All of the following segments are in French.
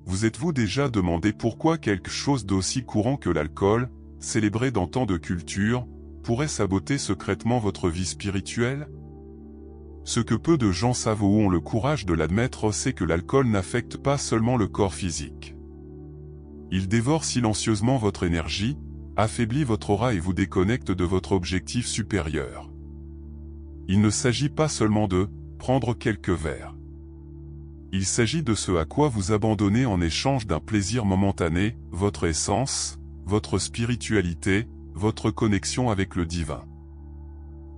Vous êtes-vous déjà demandé pourquoi quelque chose d'aussi courant que l'alcool, célébré dans tant de cultures, pourrait saboter secrètement votre vie spirituelle? Ce que peu de gens savent ou ont le courage de l'admettre, c'est que l'alcool n'affecte pas seulement le corps physique. Il dévore silencieusement votre énergie, affaiblit votre aura et vous déconnecte de votre objectif supérieur. Il ne s'agit pas seulement de prendre quelques verres. Il s'agit de ce à quoi vous abandonnez en échange d'un plaisir momentané, votre essence, votre spiritualité, votre connexion avec le divin.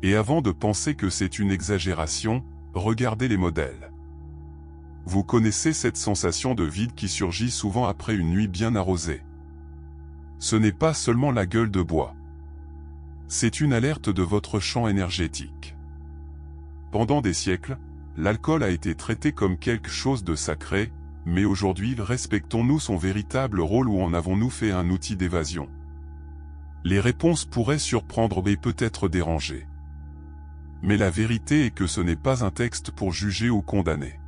Et avant de penser que c'est une exagération, regardez les modèles. Vous connaissez cette sensation de vide qui surgit souvent après une nuit bien arrosée. Ce n'est pas seulement la gueule de bois. C'est une alerte de votre champ énergétique. Pendant des siècles, l'alcool a été traité comme quelque chose de sacré, mais aujourd'hui, respectons-nous son véritable rôle ou en avons-nous fait un outil d'évasion? Les réponses pourraient surprendre et peut-être déranger. Mais la vérité est que ce n'est pas un texte pour juger ou condamner.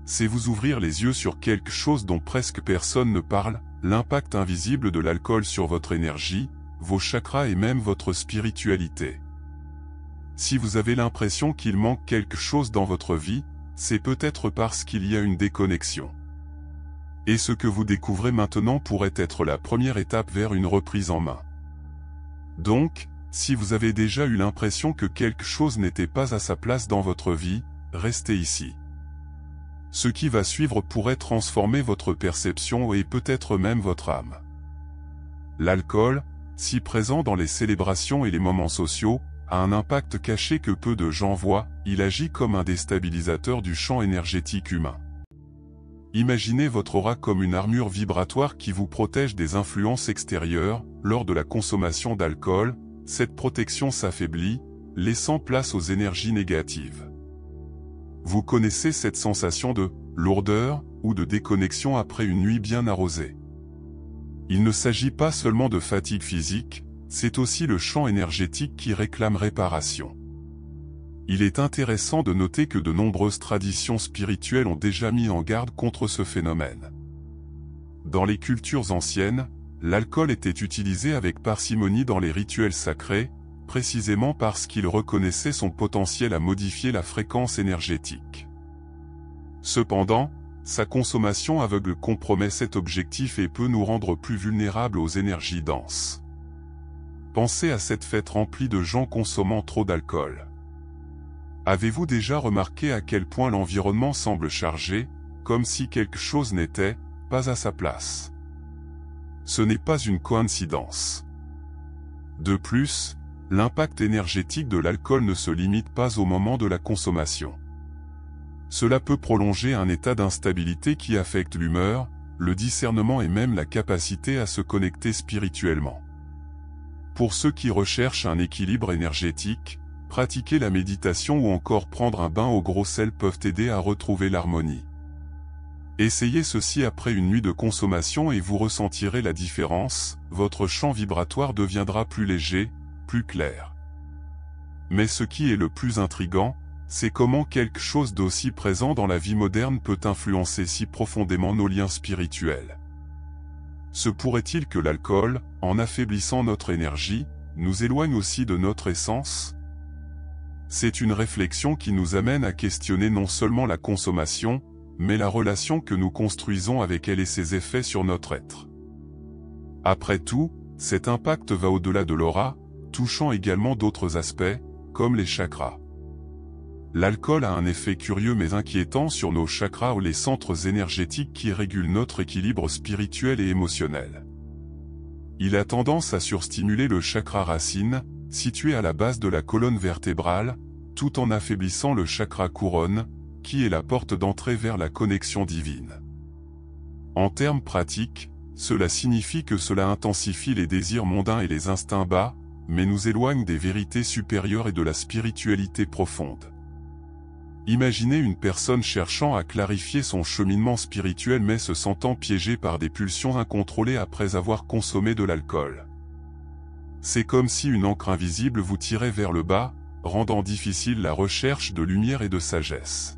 C'est vous ouvrir les yeux sur quelque chose dont presque personne ne parle, l'impact invisible de l'alcool sur votre énergie, vos chakras et même votre spiritualité. Si vous avez l'impression qu'il manque quelque chose dans votre vie, c'est peut-être parce qu'il y a une déconnexion. Et ce que vous découvrez maintenant pourrait être la première étape vers une reprise en main. Donc, si vous avez déjà eu l'impression que quelque chose n'était pas à sa place dans votre vie, restez ici. Ce qui va suivre pourrait transformer votre perception et peut-être même votre âme. L'alcool, si présent dans les célébrations et les moments sociaux, a un impact caché que peu de gens voient, il agit comme un déstabilisateur du champ énergétique humain. Imaginez votre aura comme une armure vibratoire qui vous protège des influences extérieures. Lors de la consommation d'alcool, cette protection s'affaiblit, laissant place aux énergies négatives. Vous connaissez cette sensation de lourdeur ou de déconnexion après une nuit bien arrosée. Il ne s'agit pas seulement de fatigue physique, c'est aussi le champ énergétique qui réclame réparation. Il est intéressant de noter que de nombreuses traditions spirituelles ont déjà mis en garde contre ce phénomène. Dans les cultures anciennes, l'alcool était utilisé avec parcimonie dans les rituels sacrés, précisément parce qu'il reconnaissait son potentiel à modifier la fréquence énergétique. Cependant, sa consommation aveugle compromet cet objectif et peut nous rendre plus vulnérables aux énergies denses. Pensez à cette fête remplie de gens consommant trop d'alcool. Avez-vous déjà remarqué à quel point l'environnement semble chargé, comme si quelque chose n'était pas à sa place? Ce n'est pas une coïncidence. De plus, l'impact énergétique de l'alcool ne se limite pas au moment de la consommation. Cela peut prolonger un état d'instabilité qui affecte l'humeur, le discernement et même la capacité à se connecter spirituellement. Pour ceux qui recherchent un équilibre énergétique, pratiquer la méditation ou encore prendre un bain au gros sel peuvent aider à retrouver l'harmonie. Essayez ceci après une nuit de consommation et vous ressentirez la différence, votre champ vibratoire deviendra plus léger, plus clair. Mais ce qui est le plus intrigant, c'est comment quelque chose d'aussi présent dans la vie moderne peut influencer si profondément nos liens spirituels. Se pourrait-il que l'alcool, en affaiblissant notre énergie, nous éloigne aussi de notre essence? C'est une réflexion qui nous amène à questionner non seulement la consommation, mais la relation que nous construisons avec elle et ses effets sur notre être. Après tout, cet impact va au-delà de l'aura, touchant également d'autres aspects, comme les chakras. L'alcool a un effet curieux mais inquiétant sur nos chakras ou les centres énergétiques qui régulent notre équilibre spirituel et émotionnel. Il a tendance à surstimuler le chakra racine, situé à la base de la colonne vertébrale, tout en affaiblissant le chakra couronne, qui est la porte d'entrée vers la connexion divine. En termes pratiques, cela signifie que cela intensifie les désirs mondains et les instincts bas, mais nous éloigne des vérités supérieures et de la spiritualité profonde. Imaginez une personne cherchant à clarifier son cheminement spirituel mais se sentant piégée par des pulsions incontrôlées après avoir consommé de l'alcool. C'est comme si une encre invisible vous tirait vers le bas, rendant difficile la recherche de lumière et de sagesse.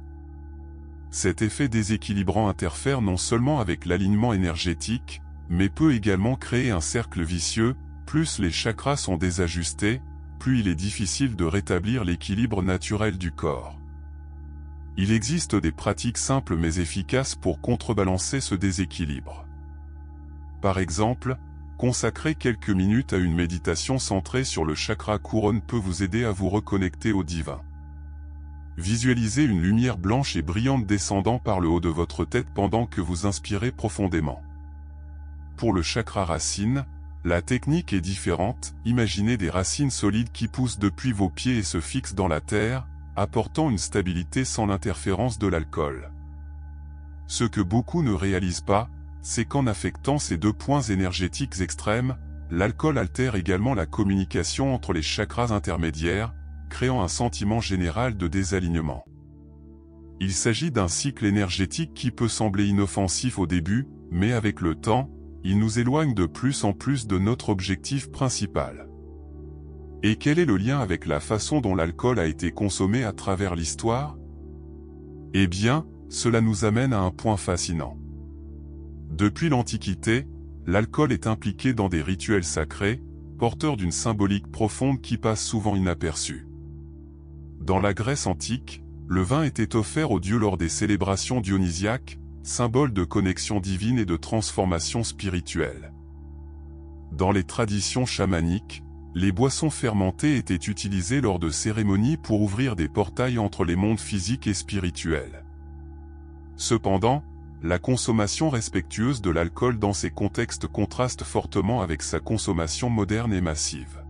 Cet effet déséquilibrant interfère non seulement avec l'alignement énergétique, mais peut également créer un cercle vicieux. Plus les chakras sont désajustés, plus il est difficile de rétablir l'équilibre naturel du corps. Il existe des pratiques simples mais efficaces pour contrebalancer ce déséquilibre. Par exemple, consacrer quelques minutes à une méditation centrée sur le chakra couronne peut vous aider à vous reconnecter au divin. Visualisez une lumière blanche et brillante descendant par le haut de votre tête pendant que vous inspirez profondément. Pour le chakra racine, la technique est différente. Imaginez des racines solides qui poussent depuis vos pieds et se fixent dans la terre, apportant une stabilité sans l'interférence de l'alcool. Ce que beaucoup ne réalisent pas, c'est qu'en affectant ces deux points énergétiques extrêmes, l'alcool altère également la communication entre les chakras intermédiaires, créant un sentiment général de désalignement. Il s'agit d'un cycle énergétique qui peut sembler inoffensif au début, mais avec le temps, il nous éloigne de plus en plus de notre objectif principal. Et quel est le lien avec la façon dont l'alcool a été consommé à travers l'histoire? Eh bien, cela nous amène à un point fascinant. Depuis l'Antiquité, l'alcool est impliqué dans des rituels sacrés, porteurs d'une symbolique profonde qui passe souvent inaperçue. Dans la Grèce antique, le vin était offert aux dieux lors des célébrations dionysiaques, symbole de connexion divine et de transformation spirituelle. Dans les traditions chamaniques, les boissons fermentées étaient utilisées lors de cérémonies pour ouvrir des portails entre les mondes physiques et spirituels. Cependant, la consommation respectueuse de l'alcool dans ces contextes contraste fortement avec sa consommation moderne et massive.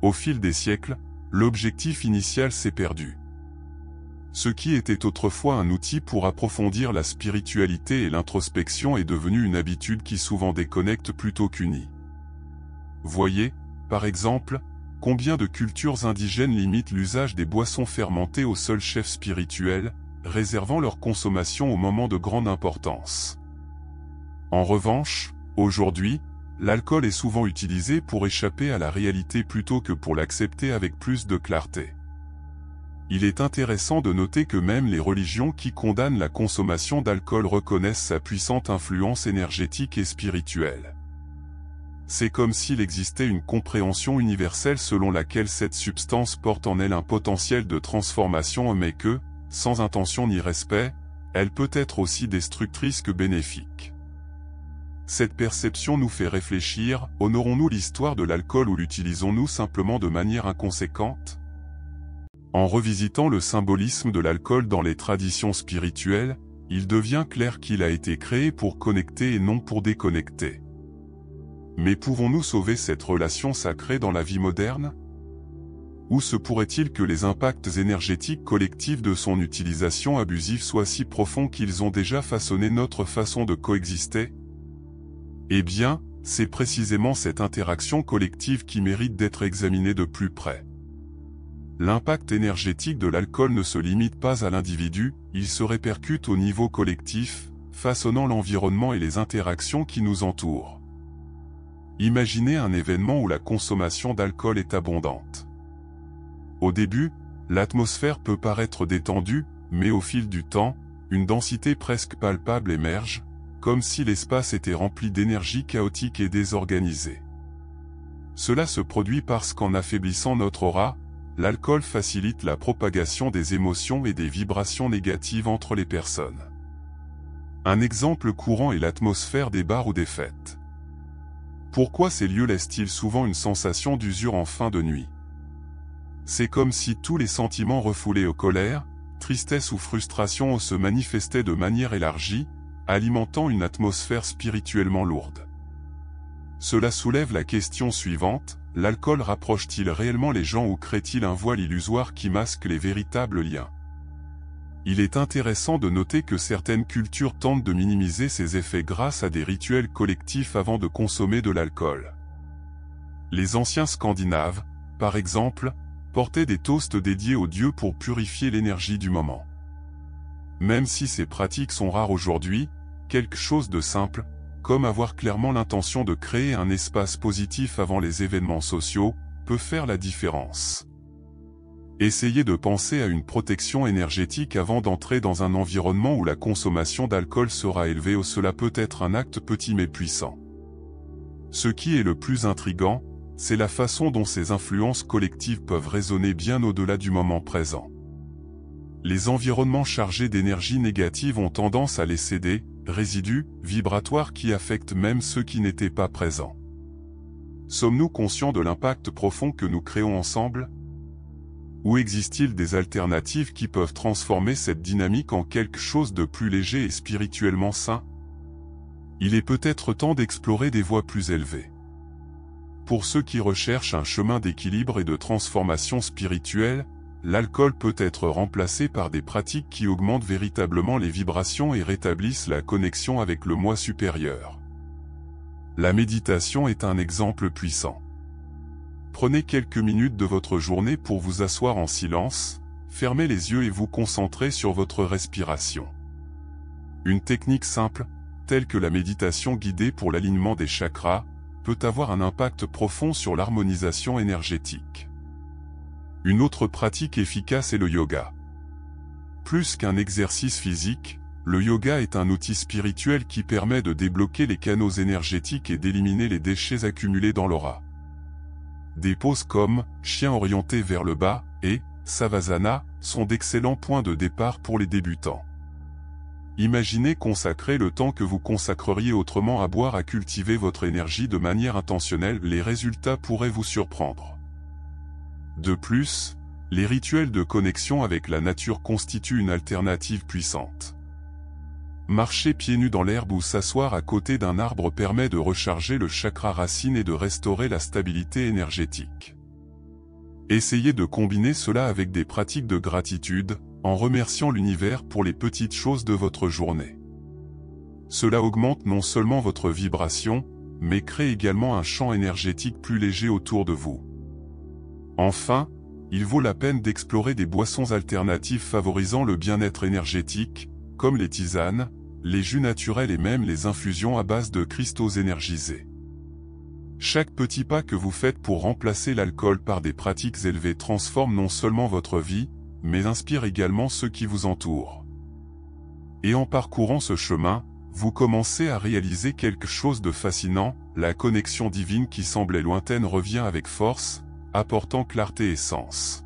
Au fil des siècles, l'objectif initial s'est perdu. Ce qui était autrefois un outil pour approfondir la spiritualité et l'introspection est devenu une habitude qui souvent déconnecte plutôt qu'unit. Voyez, par exemple, combien de cultures indigènes limitent l'usage des boissons fermentées aux seuls chefs spirituels, réservant leur consommation aux moments de grande importance. En revanche, aujourd'hui, l'alcool est souvent utilisé pour échapper à la réalité plutôt que pour l'accepter avec plus de clarté. Il est intéressant de noter que même les religions qui condamnent la consommation d'alcool reconnaissent sa puissante influence énergétique et spirituelle. C'est comme s'il existait une compréhension universelle selon laquelle cette substance porte en elle un potentiel de transformation mais que, sans intention ni respect, elle peut être aussi destructrice que bénéfique. Cette perception nous fait réfléchir, honorons-nous l'histoire de l'alcool ou l'utilisons-nous simplement de manière inconséquente? En revisitant le symbolisme de l'alcool dans les traditions spirituelles, il devient clair qu'il a été créé pour connecter et non pour déconnecter. Mais pouvons-nous sauver cette relation sacrée dans la vie moderne? Ou se pourrait-il que les impacts énergétiques collectifs de son utilisation abusive soient si profonds qu'ils ont déjà façonné notre façon de coexister? Eh bien, c'est précisément cette interaction collective qui mérite d'être examinée de plus près. L'impact énergétique de l'alcool ne se limite pas à l'individu, il se répercute au niveau collectif, façonnant l'environnement et les interactions qui nous entourent. Imaginez un événement où la consommation d'alcool est abondante. Au début, l'atmosphère peut paraître détendue, mais au fil du temps, une densité presque palpable émerge, comme si l'espace était rempli d'énergie chaotique et désorganisée. Cela se produit parce qu'en affaiblissant notre aura, l'alcool facilite la propagation des émotions et des vibrations négatives entre les personnes. Un exemple courant est l'atmosphère des bars ou des fêtes. Pourquoi ces lieux laissent-ils souvent une sensation d'usure en fin de nuit? C'est comme si tous les sentiments refoulés colère, tristesse ou frustration se manifestaient de manière élargie, alimentant une atmosphère spirituellement lourde. Cela soulève la question suivante, l'alcool rapproche-t-il réellement les gens ou crée-t-il un voile illusoire qui masque les véritables liens? Il est intéressant de noter que certaines cultures tentent de minimiser ces effets grâce à des rituels collectifs avant de consommer de l'alcool. Les anciens Scandinaves, par exemple, portaient des toasts dédiés aux dieux pour purifier l'énergie du moment. Même si ces pratiques sont rares aujourd'hui, quelque chose de simple, comme avoir clairement l'intention de créer un espace positif avant les événements sociaux, peut faire la différence. Essayez de penser à une protection énergétique avant d'entrer dans un environnement où la consommation d'alcool sera élevée ou cela peut être un acte petit mais puissant. Ce qui est le plus intrigant, c'est la façon dont ces influences collectives peuvent résonner bien au-delà du moment présent. Les environnements chargés d'énergie négative ont tendance à laisser des résidus vibratoires qui affectent même ceux qui n'étaient pas présents. Sommes-nous conscients de l'impact profond que nous créons ensemble ? Ou existe-t-il des alternatives qui peuvent transformer cette dynamique en quelque chose de plus léger et spirituellement sain ? Il est peut-être temps d'explorer des voies plus élevées. Pour ceux qui recherchent un chemin d'équilibre et de transformation spirituelle, l'alcool peut être remplacé par des pratiques qui augmentent véritablement les vibrations et rétablissent la connexion avec le moi supérieur. La méditation est un exemple puissant. Prenez quelques minutes de votre journée pour vous asseoir en silence, fermez les yeux et vous concentrer sur votre respiration. Une technique simple, telle que la méditation guidée pour l'alignement des chakras, peut avoir un impact profond sur l'harmonisation énergétique. Une autre pratique efficace est le yoga. Plus qu'un exercice physique, le yoga est un outil spirituel qui permet de débloquer les canaux énergétiques et d'éliminer les déchets accumulés dans l'aura. Des poses comme chien orienté vers le bas et savasana sont d'excellents points de départ pour les débutants. Imaginez consacrer le temps que vous consacreriez autrement à boire à cultiver votre énergie de manière intentionnelle, les résultats pourraient vous surprendre. De plus, les rituels de connexion avec la nature constituent une alternative puissante. Marcher pieds nus dans l'herbe ou s'asseoir à côté d'un arbre permet de recharger le chakra racine et de restaurer la stabilité énergétique. Essayez de combiner cela avec des pratiques de gratitude, en remerciant l'univers pour les petites choses de votre journée. Cela augmente non seulement votre vibration, mais crée également un champ énergétique plus léger autour de vous. Enfin, il vaut la peine d'explorer des boissons alternatives favorisant le bien-être énergétique, comme les tisanes, les jus naturels et même les infusions à base de cristaux énergisés. Chaque petit pas que vous faites pour remplacer l'alcool par des pratiques élevées transforme non seulement votre vie, mais inspire également ceux qui vous entourent. Et en parcourant ce chemin, vous commencez à réaliser quelque chose de fascinant, la connexion divine qui semblait lointaine revient avec force, apportant clarté et sens.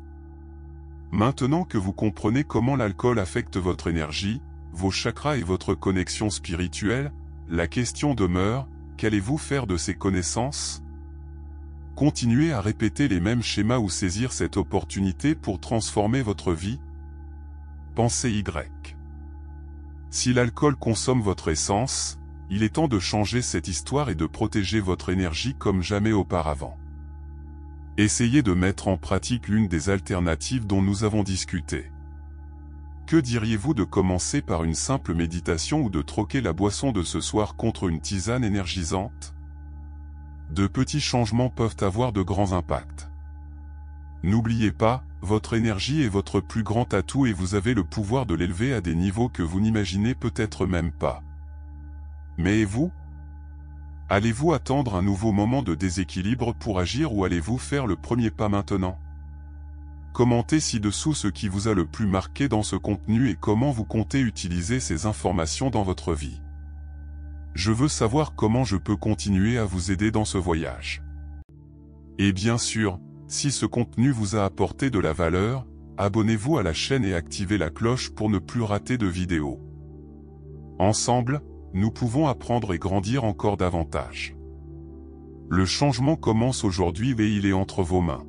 Maintenant que vous comprenez comment l'alcool affecte votre énergie, vos chakras et votre connexion spirituelle, la question demeure, qu'allez-vous faire de ces connaissances ? Continuez à répéter les mêmes schémas ou saisir cette opportunité pour transformer votre vie ? Pensez Y. Si l'alcool consomme votre essence, il est temps de changer cette histoire et de protéger votre énergie comme jamais auparavant. Essayez de mettre en pratique l'une des alternatives dont nous avons discuté. Que diriez-vous de commencer par une simple méditation ou de troquer la boisson de ce soir contre une tisane énergisante ? De petits changements peuvent avoir de grands impacts. N'oubliez pas, votre énergie est votre plus grand atout et vous avez le pouvoir de l'élever à des niveaux que vous n'imaginez peut-être même pas. Mais et vous ? Allez-vous attendre un nouveau moment de déséquilibre pour agir ou allez-vous faire le premier pas maintenant ? Commentez ci-dessous ce qui vous a le plus marqué dans ce contenu et comment vous comptez utiliser ces informations dans votre vie. Je veux savoir comment je peux continuer à vous aider dans ce voyage. Et bien sûr, si ce contenu vous a apporté de la valeur, abonnez-vous à la chaîne et activez la cloche pour ne plus rater de vidéos. Ensemble, nous pouvons apprendre et grandir encore davantage. Le changement commence aujourd'hui et il est entre vos mains.